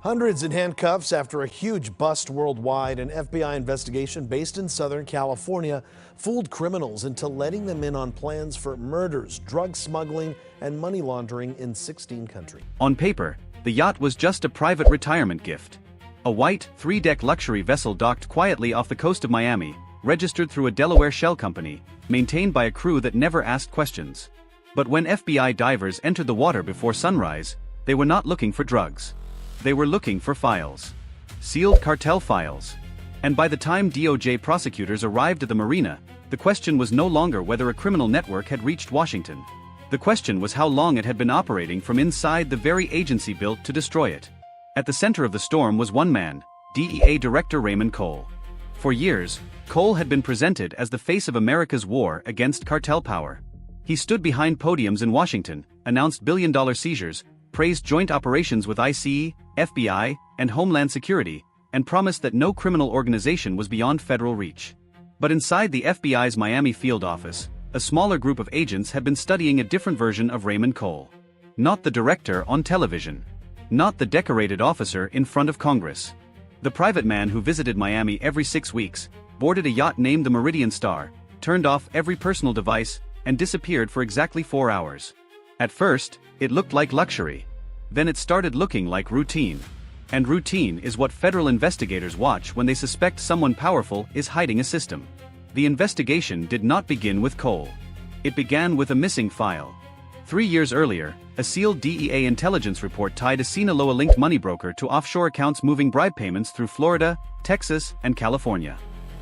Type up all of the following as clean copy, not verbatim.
Hundreds in handcuffs after a huge bust worldwide. An FBI investigation based in Southern California fooled criminals into letting them in on plans for murders, drug smuggling, and money laundering in 16 countries. On paper, the yacht was just a private retirement gift. A white, three-deck luxury vessel docked quietly off the coast of Miami, registered through a Delaware shell company, maintained by a crew that never asked questions. But when FBI divers entered the water before sunrise, they were not looking for drugs. They were looking for files. Sealed cartel files. And by the time DOJ prosecutors arrived at the marina, the question was no longer whether a criminal network had reached Washington. The question was how long it had been operating from inside the very agency built to destroy it. At the center of the storm was one man, DEA Director Raymond Cole. For years, Cole had been presented as the face of America's war against cartel power. He stood behind podiums in Washington, announced billion-dollar seizures, praised joint operations with ICE, FBI, and Homeland Security, and promised that no criminal organization was beyond federal reach. But inside the FBI's Miami field office, a smaller group of agents had been studying a different version of Raymond Cole. Not the director on television. Not the decorated officer in front of Congress. The private man who visited Miami every 6 weeks, boarded a yacht named the Meridian Star, turned off every personal device, and disappeared for exactly 4 hours. At first, it looked like luxury. Then it started looking like routine. And routine is what federal investigators watch when they suspect someone powerful is hiding a system. The investigation did not begin with Cole. It began with a missing file. 3 years earlier, a sealed DEA intelligence report tied a Sinaloa-linked money broker to offshore accounts moving bribe payments through Florida, Texas, and California.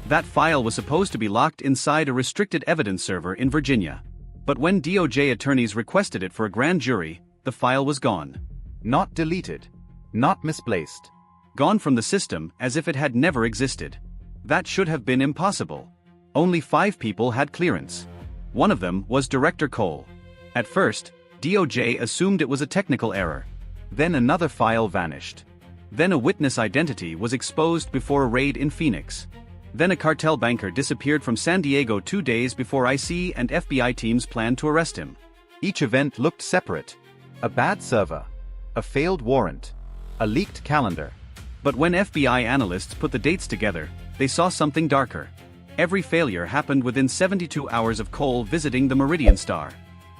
That file was supposed to be locked inside a restricted evidence server in Virginia. But when DOJ attorneys requested it for a grand jury, the file was gone. Not deleted. Not misplaced. Gone from the system as if it had never existed. That should have been impossible. Only 5 people had clearance. One of them was Director Cole. At first, DOJ assumed it was a technical error. Then another file vanished. Then a witness identity was exposed before a raid in Phoenix. Then a cartel banker disappeared from San Diego 2 days before IC and FBI teams planned to arrest him. Each event looked separate. A bad server. A failed warrant. A leaked calendar. But when FBI analysts put the dates together, they saw something darker. Every failure happened within 72 hours of Cole visiting the Meridian Star.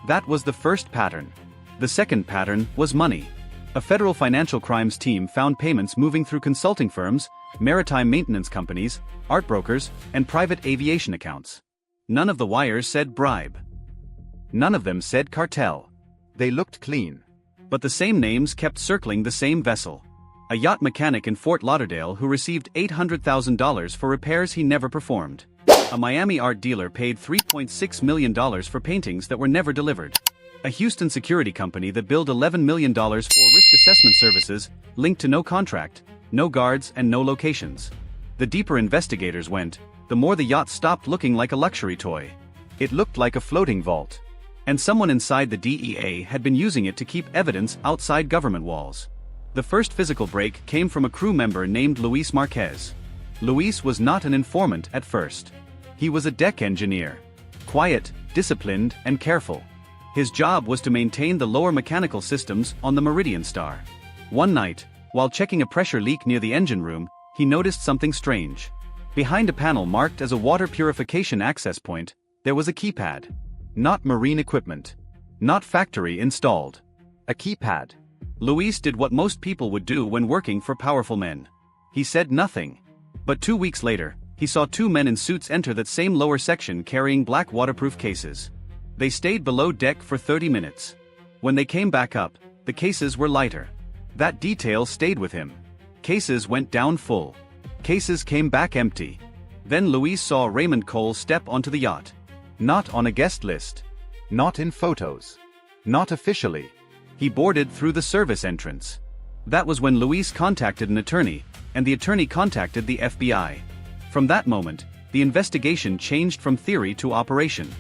That was the first pattern. The second pattern was money. A federal financial crimes team found payments moving through consulting firms, maritime maintenance companies, art brokers, and private aviation accounts. None of the wires said bribe. None of them said cartel. They looked clean. But the same names kept circling the same vessel. A yacht mechanic in Fort Lauderdale who received $800,000 for repairs he never performed. A Miami art dealer paid $3.6 million for paintings that were never delivered. A Houston security company that billed $11 million for risk assessment services, linked to no contract, no guards, and no locations. The deeper investigators went, the more the yacht stopped looking like a luxury toy. It looked like a floating vault. And someone inside the DEA had been using it to keep evidence outside government walls. The first physical break came from a crew member named Luis Marquez. Luis was not an informant at first. He was a deck engineer. Quiet, disciplined, and careful. His job was to maintain the lower mechanical systems on the Meridian Star. One night, while checking a pressure leak near the engine room, he noticed something strange. Behind a panel marked as a water purification access point, there was a keypad. Not marine equipment. Not factory installed. A keypad. Luis did what most people would do when working for powerful men. He said nothing. But 2 weeks later, he saw 2 men in suits enter that same lower section carrying black waterproof cases. They stayed below deck for 30 minutes. When they came back up, the cases were lighter. That detail stayed with him. Cases went down full. Cases came back empty. Then Luis saw Raymond Cole step onto the yacht. Not on a guest list. Not in photos. Not officially. He boarded through the service entrance. That was when Luis contacted an attorney, and the attorney contacted the FBI. From that moment, the investigation changed from theory to operation.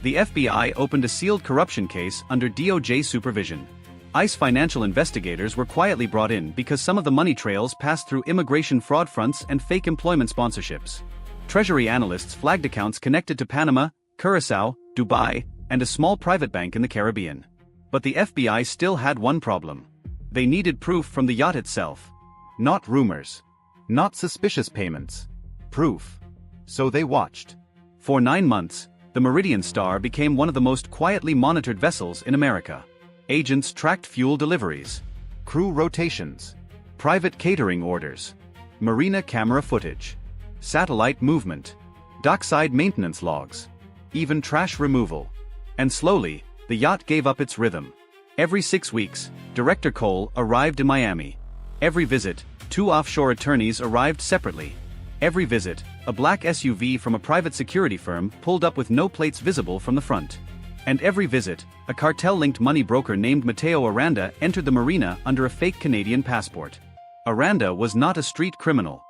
The FBI opened a sealed corruption case under DOJ supervision. ICE financial investigators were quietly brought in because some of the money trails passed through immigration fraud fronts and fake employment sponsorships. Treasury analysts flagged accounts connected to Panama, Curacao, Dubai, and a small private bank in the Caribbean. But the FBI still had one problem. They needed proof from the yacht itself. Not rumors. Not suspicious payments. Proof. So they watched. For 9 months, the Meridian Star became one of the most quietly monitored vessels in America. Agents tracked fuel deliveries, crew rotations, private catering orders, marina camera footage, satellite movement, dockside maintenance logs, even trash removal. And slowly, the yacht gave up its rhythm. Every 6 weeks, Director Cole arrived in Miami. Every visit, 2 offshore attorneys arrived separately. Every visit, a black SUV from a private security firm pulled up with no plates visible from the front. And every visit, a cartel-linked money broker named Mateo Aranda entered the marina under a fake Canadian passport. Aranda was not a street criminal.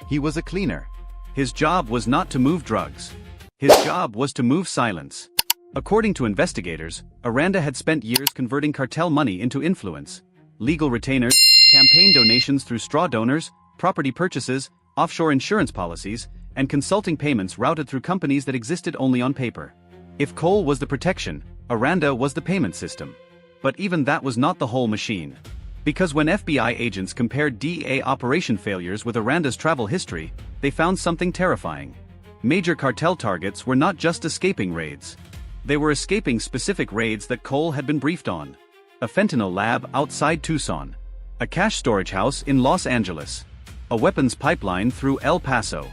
He was a cleaner. His job was not to move drugs. His job was to move silence. According to investigators, Aranda had spent years converting cartel money into influence, legal retainers, campaign donations through straw donors, property purchases, offshore insurance policies, and consulting payments routed through companies that existed only on paper. If Cole was the protection, Aranda was the payment system. But even that was not the whole machine. Because when FBI agents compared DEA operation failures with Aranda's travel history, they found something terrifying. Major cartel targets were not just escaping raids. They were escaping specific raids that Cole had been briefed on. A fentanyl lab outside Tucson. A cash storage house in Los Angeles. A weapons pipeline through El Paso.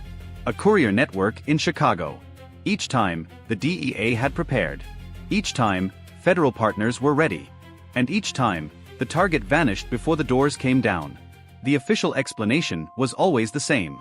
A courier network in Chicago. Each time, the DEA had prepared. Each time, federal partners were ready. And each time, the target vanished before the doors came down. The official explanation was always the same.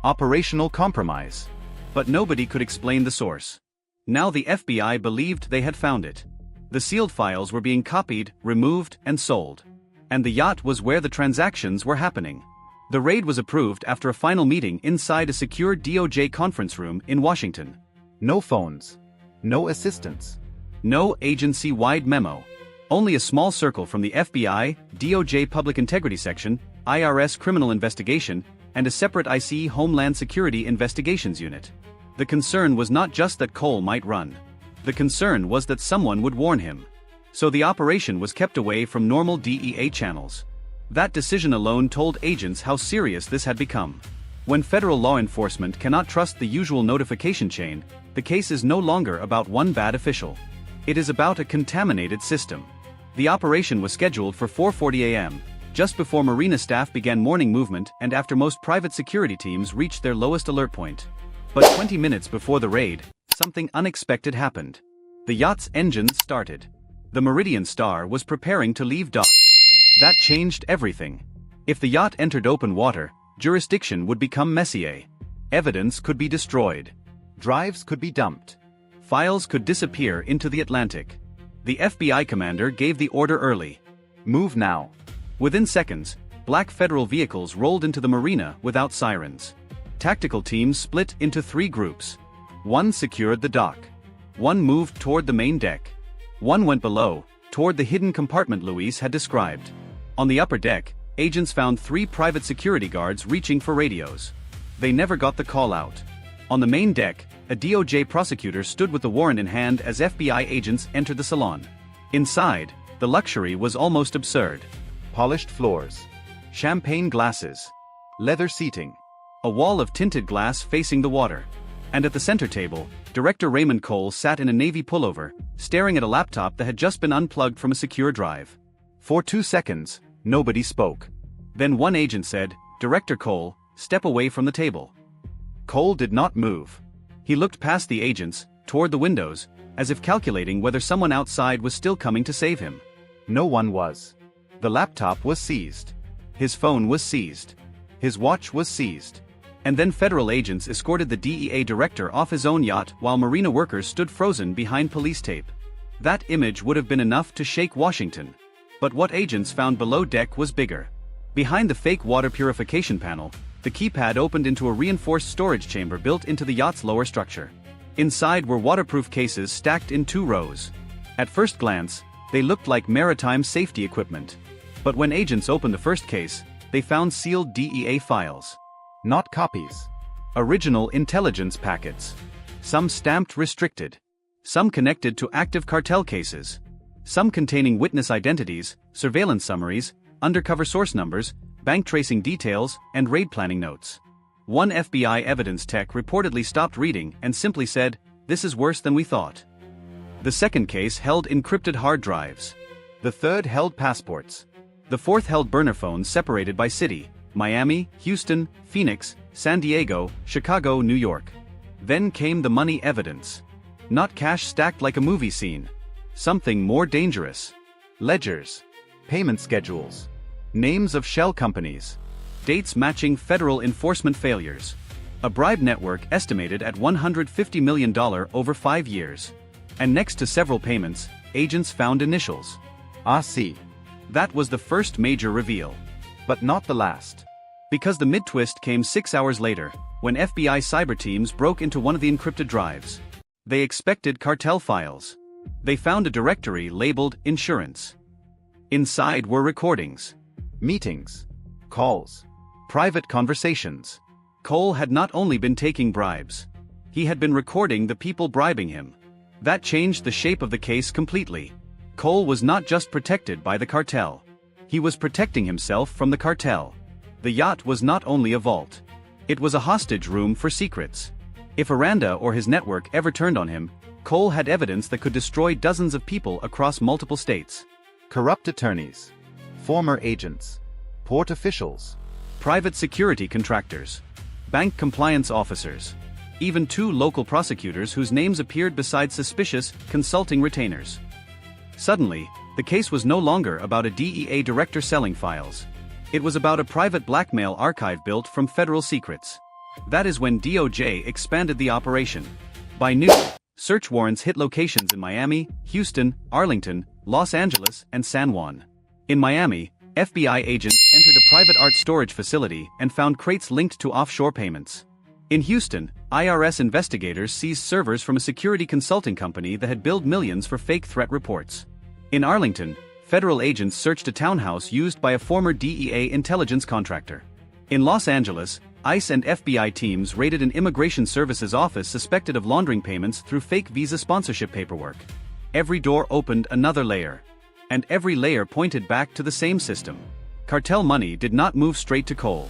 Operational compromise. But nobody could explain the source. Now the FBI believed they had found it. The sealed files were being copied, removed, and sold. And the yacht was where the transactions were happening. The raid was approved after a final meeting inside a secure DOJ conference room in Washington. No phones. No assistants. No agency-wide memo. Only a small circle from the FBI, DOJ Public Integrity Section, IRS Criminal Investigation, and a separate IC Homeland Security Investigations Unit. The concern was not just that Cole might run. The concern was that someone would warn him. So the operation was kept away from normal DEA channels. That decision alone told agents how serious this had become. When federal law enforcement cannot trust the usual notification chain, the case is no longer about one bad official. It is about a contaminated system. The operation was scheduled for 4:40 a.m., just before marina staff began morning movement and after most private security teams reached their lowest alert point. But 20 minutes before the raid, something unexpected happened. The yacht's engines started. The Meridian Star was preparing to leave dock. That changed everything. If the yacht entered open water, jurisdiction would become Messier. Evidence could be destroyed. Drives could be dumped. Files could disappear into the Atlantic. The FBI commander gave the order early. Move now. Within seconds, black federal vehicles rolled into the marina without sirens. Tactical teams split into 3 groups. One secured the dock. One moved toward the main deck. One went below, toward the hidden compartment Luis had described. On the upper deck, agents found 3 private security guards reaching for radios. They never got the call out. On the main deck, a DOJ prosecutor stood with the warrant in hand as FBI agents entered the salon. Inside, the luxury was almost absurd. Polished floors. Champagne glasses. Leather seating. A wall of tinted glass facing the water. And at the center table, Director Raymond Cole sat in a navy pullover, staring at a laptop that had just been unplugged from a secure drive. For 2 seconds, nobody spoke. Then one agent said, "Director Cole, step away from the table." Cole did not move. He looked past the agents, toward the windows, as if calculating whether someone outside was still coming to save him. No one was. The laptop was seized. His phone was seized. His watch was seized. And then federal agents escorted the DEA director off his own yacht while marina workers stood frozen behind police tape. That image would have been enough to shake Washington. But what agents found below deck was bigger. Behind the fake water purification panel, the keypad opened into a reinforced storage chamber built into the yacht's lower structure. Inside were waterproof cases stacked in 2 rows. At first glance, they looked like maritime safety equipment. But when agents opened the first case, they found sealed DEA files. Not copies. Original intelligence packets. Some stamped restricted. Some connected to active cartel cases. Some containing witness identities, surveillance summaries, undercover source numbers, bank tracing details, and raid planning notes. One FBI evidence tech reportedly stopped reading and simply said, "This is worse than we thought." The second case held encrypted hard drives. The third held passports. The fourth held burner phones separated by city: Miami, Houston, Phoenix, San Diego, Chicago, New York. Then came the money evidence. Not cash stacked like a movie scene. Something more dangerous. Ledgers. Payment schedules. Names of shell companies. Dates matching federal enforcement failures. A bribe network estimated at $150 million over 5 years. And next to several payments, agents found initials. RC. That was the first major reveal. But not the last. Because the mid-twist came 6 hours later, when FBI cyber teams broke into one of the encrypted drives. They expected cartel files. They found a directory labeled Insurance. Inside were recordings. Meetings. Calls. Private conversations. Cole had not only been taking bribes. He had been recording the people bribing him. That changed the shape of the case completely. Cole was not just protected by the cartel. He was protecting himself from the cartel. The yacht was not only a vault. It was a hostage room for secrets. If Aranda or his network ever turned on him, Cole had evidence that could destroy dozens of people across multiple states. Corrupt attorneys. Former agents. Port officials. Private security contractors. Bank compliance officers. Even 2 local prosecutors whose names appeared beside suspicious, consulting retainers. Suddenly, the case was no longer about a DEA director selling files. It was about a private blackmail archive built from federal secrets. That is when DOJ expanded the operation. By noon, search warrants hit locations in Miami, Houston, Arlington, Los Angeles, and San Juan. In Miami, FBI agents entered a private art storage facility and found crates linked to offshore payments. In Houston, IRS investigators seized servers from a security consulting company that had billed millions for fake threat reports. In Arlington, federal agents searched a townhouse used by a former DEA intelligence contractor. In Los Angeles, ICE and FBI teams raided an immigration services office suspected of laundering payments through fake visa sponsorship paperwork. Every door opened another layer. And every layer pointed back to the same system. Cartel money did not move straight to Cole.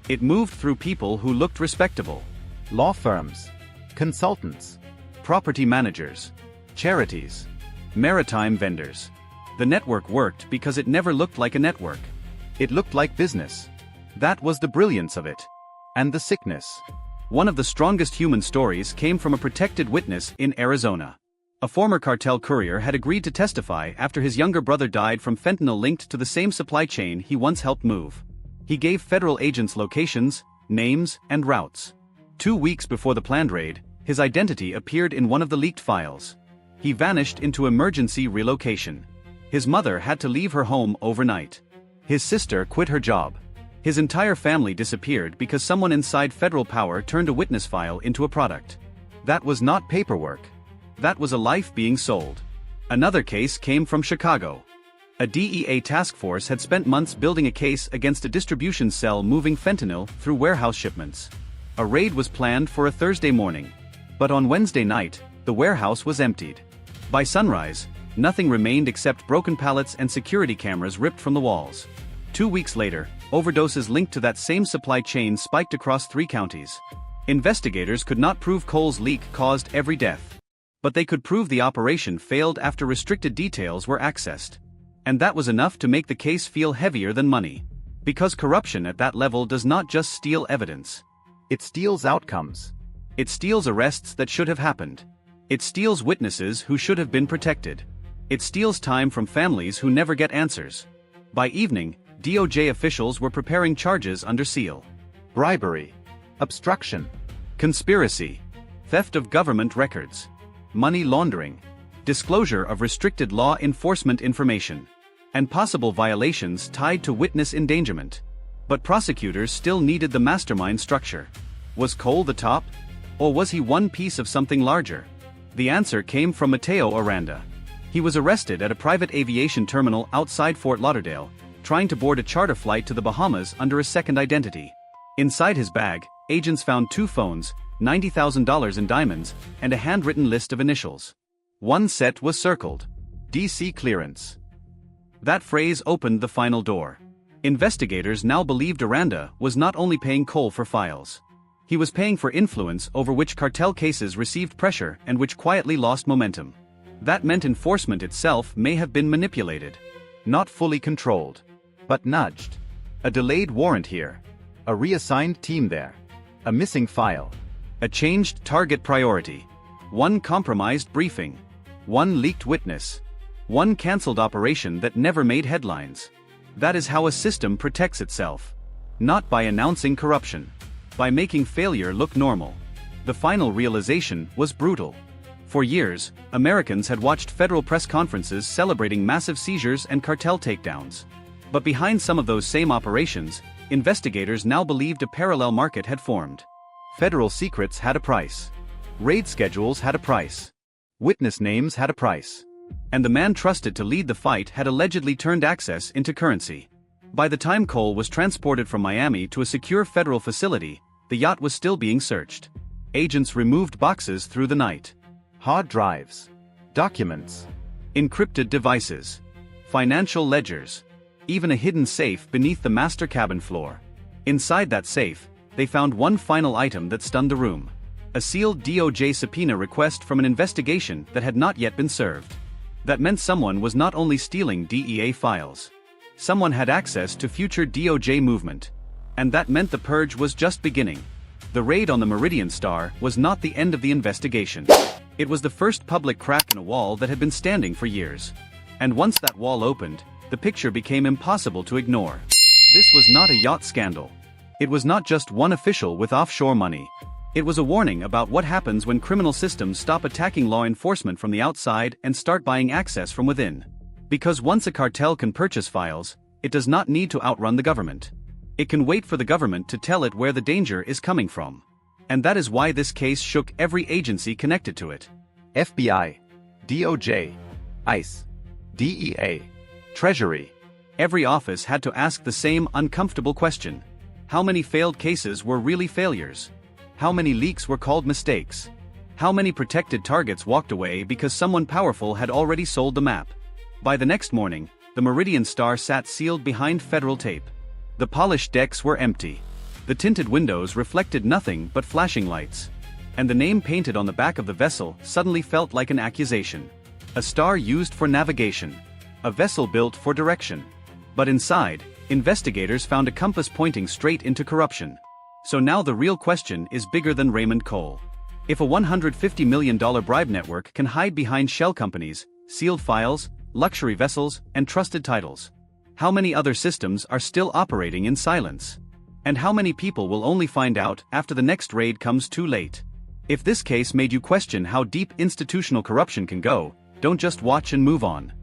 It moved through people who looked respectable. Law firms. Consultants. Property managers. Charities. Maritime vendors. The network worked because it never looked like a network. It looked like business. That was the brilliance of it. And the sickness. One of the strongest human stories came from a protected witness in Arizona. A former cartel courier had agreed to testify after his younger brother died from fentanyl linked to the same supply chain he once helped move. He gave federal agents locations, names, and routes. 2 weeks before the planned raid, his identity appeared in one of the leaked files. He vanished into emergency relocation. His mother had to leave her home overnight. His sister quit her job. His entire family disappeared because someone inside federal power turned a witness file into a product. That was not paperwork. That was a life being sold. Another case came from Chicago. A DEA task force had spent months building a case against a distribution cell moving fentanyl through warehouse shipments. A raid was planned for a Thursday morning. But on Wednesday night, the warehouse was emptied. By sunrise, nothing remained except broken pallets and security cameras ripped from the walls. 2 weeks later, overdoses linked to that same supply chain spiked across 3 counties. Investigators could not prove Cole's leak caused every death. But they could prove the operation failed after restricted details were accessed. And that was enough to make the case feel heavier than money. Because corruption at that level does not just steal evidence. It steals outcomes. It steals arrests that should have happened. It steals witnesses who should have been protected. It steals time from families who never get answers. By evening, DOJ officials were preparing charges under seal. Bribery. Obstruction. Conspiracy. Theft of government records. Money laundering. Disclosure of restricted law enforcement information. And possible violations tied to witness endangerment. But prosecutors still needed the mastermind structure. Was Cole the top? Or was he one piece of something larger? The answer came from Mateo Aranda. He was arrested at a private aviation terminal outside Fort Lauderdale, trying to board a charter flight to the Bahamas under a second identity. Inside his bag, agents found 2 phones, $90,000 in diamonds, and a handwritten list of initials. One set was circled. DC clearance. That phrase opened the final door. Investigators now believed Aranda was not only paying Cole for files. He was paying for influence over which cartel cases received pressure and which quietly lost momentum. That meant enforcement itself may have been manipulated. Not fully controlled, but nudged. A delayed warrant here. A reassigned team there. A missing file. A changed target priority. One compromised briefing. One leaked witness. One cancelled operation that never made headlines. That is how a system protects itself. Not by announcing corruption. By making failure look normal. The final realization was brutal. For years, Americans had watched federal press conferences celebrating massive seizures and cartel takedowns. But behind some of those same operations, investigators now believed a parallel market had formed. Federal secrets had a price. Raid schedules had a price. Witness names had a price. And the man trusted to lead the fight had allegedly turned access into currency. By the time Cole was transported from Miami to a secure federal facility, the yacht was still being searched. Agents removed boxes through the night. Hard drives. Documents. Encrypted devices. Financial ledgers. Even a hidden safe beneath the master cabin floor. Inside that safe, they found one final item that stunned the room. A sealed DOJ subpoena request from an investigation that had not yet been served. That meant someone was not only stealing DEA files. Someone had access to future DOJ movement. And that meant the purge was just beginning. The raid on the Meridian Star was not the end of the investigation. It was the first public crack in a wall that had been standing for years. And once that wall opened, the picture became impossible to ignore. This was not a yacht scandal. It was not just one official with offshore money. It was a warning about what happens when criminal systems stop attacking law enforcement from the outside and start buying access from within. Because once a cartel can purchase files, it does not need to outrun the government. It can wait for the government to tell it where the danger is coming from. And that is why this case shook every agency connected to it. FBI, DOJ, ICE, DEA, Treasury. Every office had to ask the same uncomfortable question. How many failed cases were really failures? How many leaks were called mistakes? How many protected targets walked away because someone powerful had already sold the map? By the next morning, the Meridian Star sat sealed behind federal tape. The polished decks were empty. The tinted windows reflected nothing but flashing lights. And the name painted on the back of the vessel suddenly felt like an accusation. A star used for navigation. A vessel built for direction. But inside, investigators found a compass pointing straight into corruption. So now the real question is bigger than Raymond Cole. If a $150 million bribe network can hide behind shell companies, sealed files, luxury vessels, and trusted titles, how many other systems are still operating in silence? And how many people will only find out after the next raid comes too late? If this case made you question how deep institutional corruption can go, don't just watch and move on.